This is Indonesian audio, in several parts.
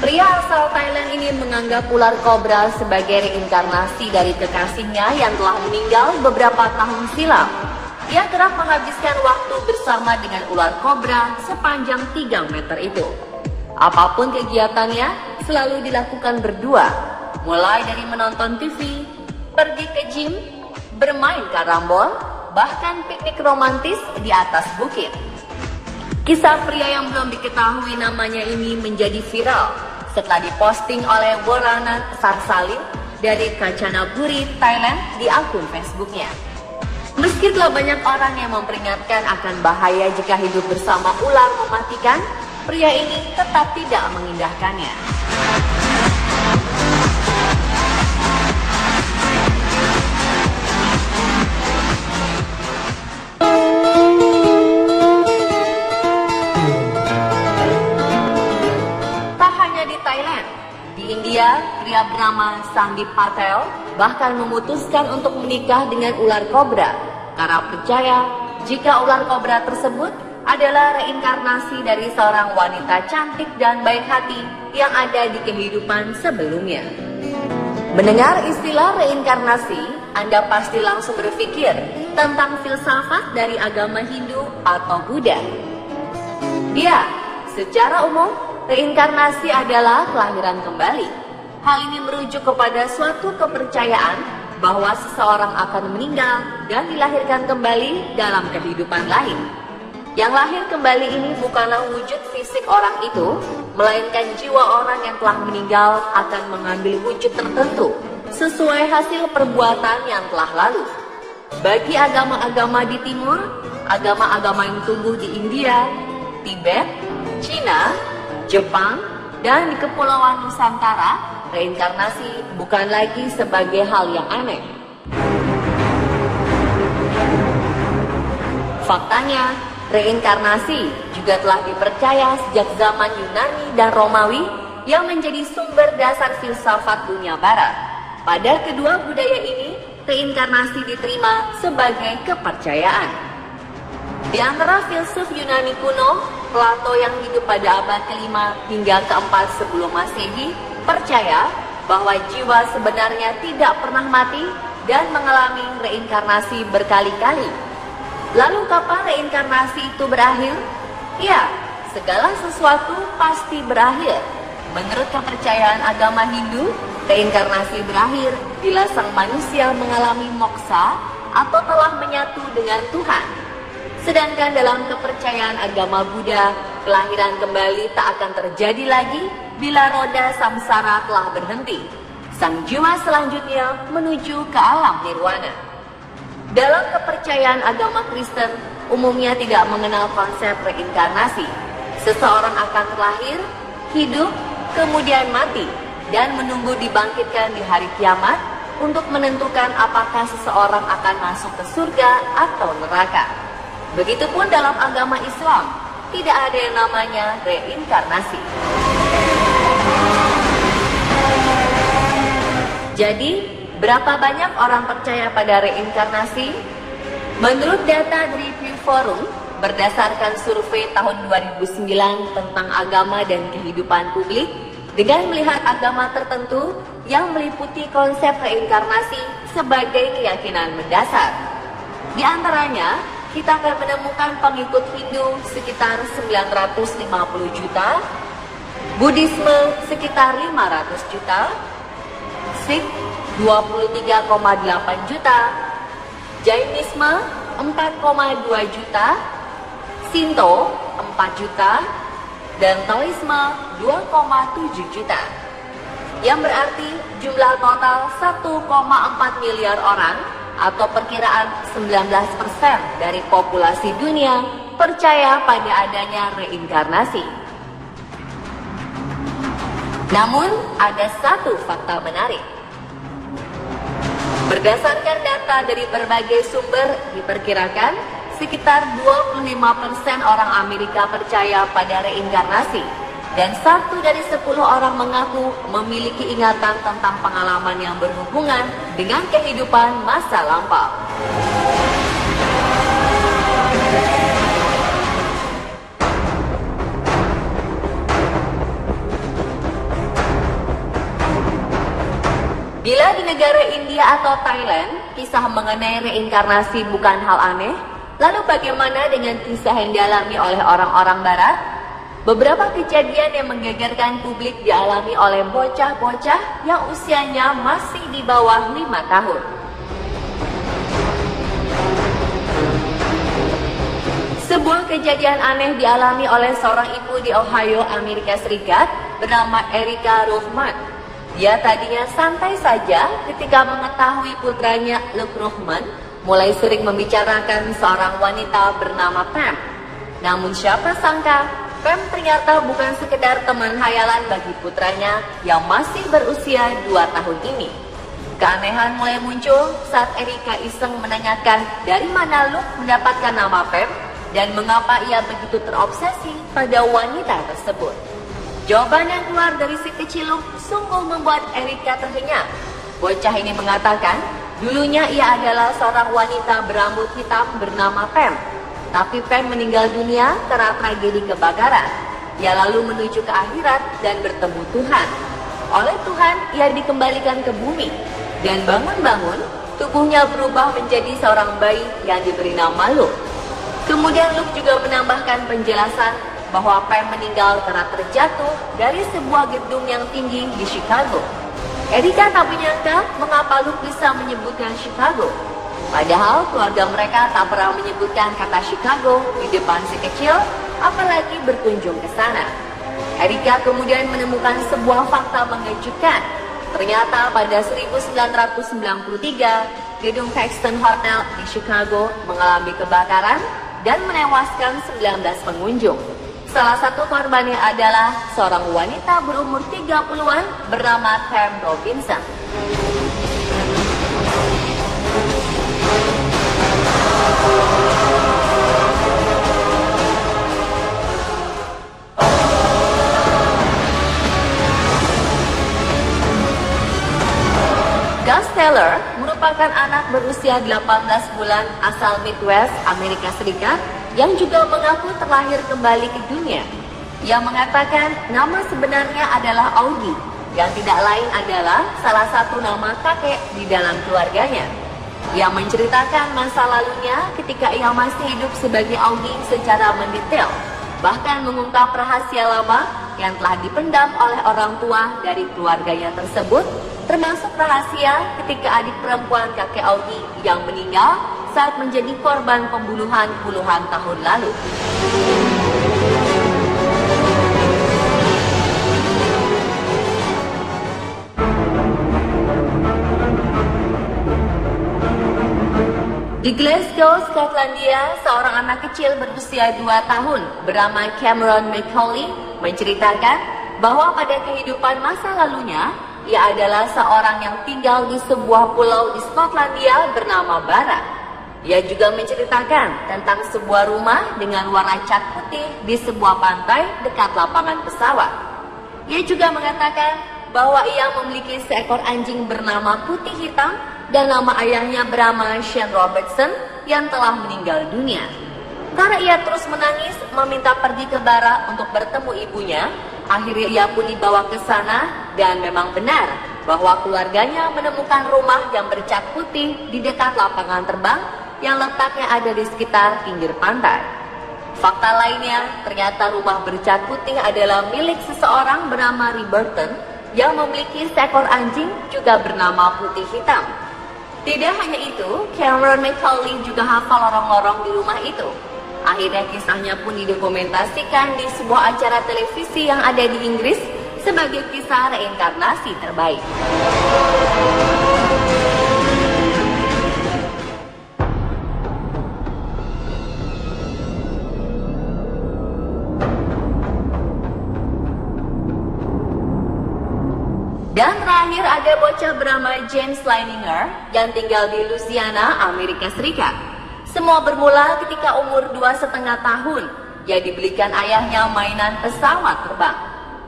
Pria asal Thailand ini menganggap ular kobra sebagai reinkarnasi dari kekasihnya yang telah meninggal beberapa tahun silam. Ia kerap menghabiskan waktu bersama dengan ular kobra sepanjang 3 meter itu. Apapun kegiatannya selalu dilakukan berdua, mulai dari menonton TV, pergi ke gym, bermain karambol, bahkan piknik romantis di atas bukit. Kisah pria yang belum diketahui namanya ini menjadi viral setelah diposting oleh Borana Sarsalim dari Kanchanaburi, Thailand di akun Facebooknya. Meski telah banyak orang yang memperingatkan akan bahaya jika hidup bersama ular mematikan, pria ini tetap tidak mengindahkannya. Di India, pria bernama Sandeep Patel bahkan memutuskan untuk menikah dengan ular kobra karena percaya jika ular kobra tersebut adalah reinkarnasi dari seorang wanita cantik dan baik hati yang ada di kehidupan sebelumnya. Mendengar istilah reinkarnasi, Anda pasti langsung berpikir tentang filsafat dari agama Hindu atau Buddha. Ya, secara umum, reinkarnasi adalah kelahiran kembali. Hal ini merujuk kepada suatu kepercayaan bahwa seseorang akan meninggal dan dilahirkan kembali dalam kehidupan lain. Yang lahir kembali ini bukanlah wujud fisik orang itu, melainkan jiwa orang yang telah meninggal akan mengambil wujud tertentu sesuai hasil perbuatan yang telah lalu. Bagi agama-agama di timur, agama-agama yang tumbuh di India, Tibet, Cina, Jepang, dan di Kepulauan Nusantara, reinkarnasi bukan lagi sebagai hal yang aneh. Faktanya, reinkarnasi juga telah dipercaya sejak zaman Yunani dan Romawi yang menjadi sumber dasar filsafat dunia barat. Pada kedua budaya ini, reinkarnasi diterima sebagai kepercayaan. Di antara filsuf Yunani kuno, Plato yang hidup pada abad ke-5 hingga ke-4 sebelum Masehi percaya bahwa jiwa sebenarnya tidak pernah mati dan mengalami reinkarnasi berkali-kali. Lalu kapan reinkarnasi itu berakhir? Ya, segala sesuatu pasti berakhir. Menurut kepercayaan agama Hindu, reinkarnasi berakhir bila sang manusia mengalami moksa atau telah menyatu dengan Tuhan. Sedangkan dalam kepercayaan agama Buddha, kelahiran kembali tak akan terjadi lagi bila roda samsara telah berhenti. Sang jiwa selanjutnya menuju ke alam nirwana. Dalam kepercayaan agama Kristen, umumnya tidak mengenal konsep reinkarnasi. Seseorang akan terlahir, hidup, kemudian mati, dan menunggu dibangkitkan di hari kiamat untuk menentukan apakah seseorang akan masuk ke surga atau neraka. Begitupun dalam agama Islam, tidak ada yang namanya reinkarnasi. Jadi, berapa banyak orang percaya pada reinkarnasi? Menurut data dari Pew Forum, berdasarkan survei tahun 2009 tentang agama dan kehidupan publik, dengan melihat agama tertentu yang meliputi konsep reinkarnasi sebagai keyakinan mendasar. Di antaranya, kita akan menemukan pengikut Hindu sekitar 950 juta, Buddhisme sekitar 500 juta, Sikh 23,8 juta, Jainisme 4,2 juta, Shinto 4 juta, dan Taoisme 2,7 juta. Yang berarti jumlah total 1,4 miliar orang atau perkiraan 19% dari populasi dunia percaya pada adanya reinkarnasi. Namun, ada satu fakta menarik. Berdasarkan data dari berbagai sumber, diperkirakan sekitar 25% orang Amerika percaya pada reinkarnasi. Dan 1 dari 10 orang mengaku memiliki ingatan tentang pengalaman yang berhubungan dengan kehidupan masa lampau. India atau Thailand, kisah mengenai reinkarnasi bukan hal aneh. Lalu bagaimana dengan kisah yang dialami oleh orang-orang barat? Beberapa kejadian yang menggegerkan publik dialami oleh bocah-bocah yang usianya masih di bawah 5 tahun. Sebuah kejadian aneh dialami oleh seorang ibu di Ohio, Amerika Serikat bernama Erica Ruhman. Dia tadinya santai saja ketika mengetahui putranya Luke Ruhman mulai sering membicarakan seorang wanita bernama Pam. Namun siapa sangka, Pam ternyata bukan sekedar teman hayalan bagi putranya yang masih berusia 2 tahun ini. Keanehan mulai muncul saat Erica iseng menanyakan dari mana Luke mendapatkan nama Pam dan mengapa ia begitu terobsesi pada wanita tersebut. Jawaban yang keluar dari si kecil Luke sungguh membuat Erica terhenyak. Bocah ini mengatakan, dulunya ia adalah seorang wanita berambut hitam bernama Pam. Tapi Pam meninggal dunia karena tragedi kebakaran. Ia lalu menuju ke akhirat dan bertemu Tuhan. Oleh Tuhan, ia dikembalikan ke bumi. Dan bangun-bangun, tubuhnya berubah menjadi seorang bayi yang diberi nama Luke. Kemudian Luke juga menambahkan penjelasan bahwa Pam meninggal karena terjatuh dari sebuah gedung yang tinggi di Chicago. Erica tak menyangka mengapa Luke bisa menyebutkan Chicago. Padahal keluarga mereka tak pernah menyebutkan kata Chicago di depan si kecil, apalagi berkunjung ke sana. Erica kemudian menemukan sebuah fakta mengejutkan. Ternyata pada 1993, gedung Paxton Hotel di Chicago mengalami kebakaran dan menewaskan 19 pengunjung. Salah satu korbannya adalah seorang wanita berumur 30-an bernama Pam Robinson. Gus Taylor merupakan anak berusia 18 bulan asal Midwest, Amerika Serikat yang juga mengaku terlahir kembali ke dunia. Ia mengatakan nama sebenarnya adalah Augie, yang tidak lain adalah salah satu nama kakek di dalam keluarganya. Ia menceritakan masa lalunya ketika ia masih hidup sebagai Augie secara mendetail, bahkan mengungkap rahasia lama yang telah dipendam oleh orang tua dari keluarganya tersebut, termasuk rahasia ketika adik perempuan kakek Augie yang meninggal saat menjadi korban pembunuhan puluhan tahun lalu. Di Glasgow, Skotlandia, seorang anak kecil berusia 2 tahun bernama Cameron Macaulay menceritakan bahwa pada kehidupan masa lalunya, ia adalah seorang yang tinggal di sebuah pulau di Skotlandia bernama Bara. Ia juga menceritakan tentang sebuah rumah dengan warna cat putih di sebuah pantai dekat lapangan pesawat. Ia juga mengatakan bahwa ia memiliki seekor anjing bernama Putih Hitam dan nama ayahnya bernama Shane Robertson yang telah meninggal dunia. Karena ia terus menangis meminta pergi ke Bara untuk bertemu ibunya, akhirnya ia pun dibawa ke sana dan memang benar bahwa keluarganya menemukan rumah yang bercat putih di dekat lapangan terbang yang letaknya ada di sekitar pinggir pantai. Fakta lainnya, ternyata rumah bercat putih adalah milik seseorang bernama Burton yang memiliki seekor anjing juga bernama Putih Hitam. Tidak hanya itu, Cameron Macaulay juga hafal lorong-lorong di rumah itu. Akhirnya kisahnya pun didokumentasikan di sebuah acara televisi yang ada di Inggris sebagai kisah reinkarnasi terbaik. Dan terakhir ada bocah bernama James Leininger yang tinggal di Louisiana, Amerika Serikat. Semua bermula ketika umur 2,5 tahun. Ia dibelikan ayahnya mainan pesawat terbang.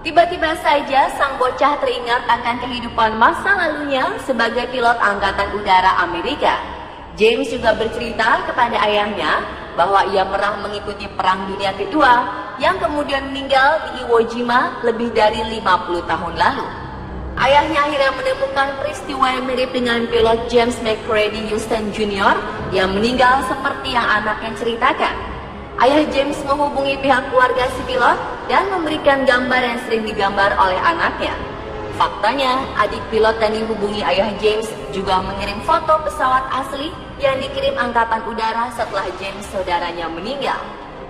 Tiba-tiba saja sang bocah teringat akan kehidupan masa lalunya sebagai pilot Angkatan Udara Amerika. James juga bercerita kepada ayahnya bahwa ia pernah mengikuti Perang Dunia Kedua yang kemudian meninggal di Iwo Jima lebih dari 50 tahun lalu. Ayahnya akhirnya menemukan peristiwa yang mirip dengan pilot James McCready Houston Jr. yang meninggal seperti yang anaknya ceritakan. Ayah James menghubungi pihak keluarga si pilot dan memberikan gambar yang sering digambar oleh anaknya. Faktanya, adik pilot yang dihubungi ayah James juga mengirim foto pesawat asli yang dikirim Angkatan Udara setelah James saudaranya meninggal.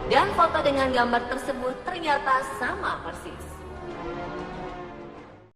Dan foto dengan gambar tersebut ternyata sama persis.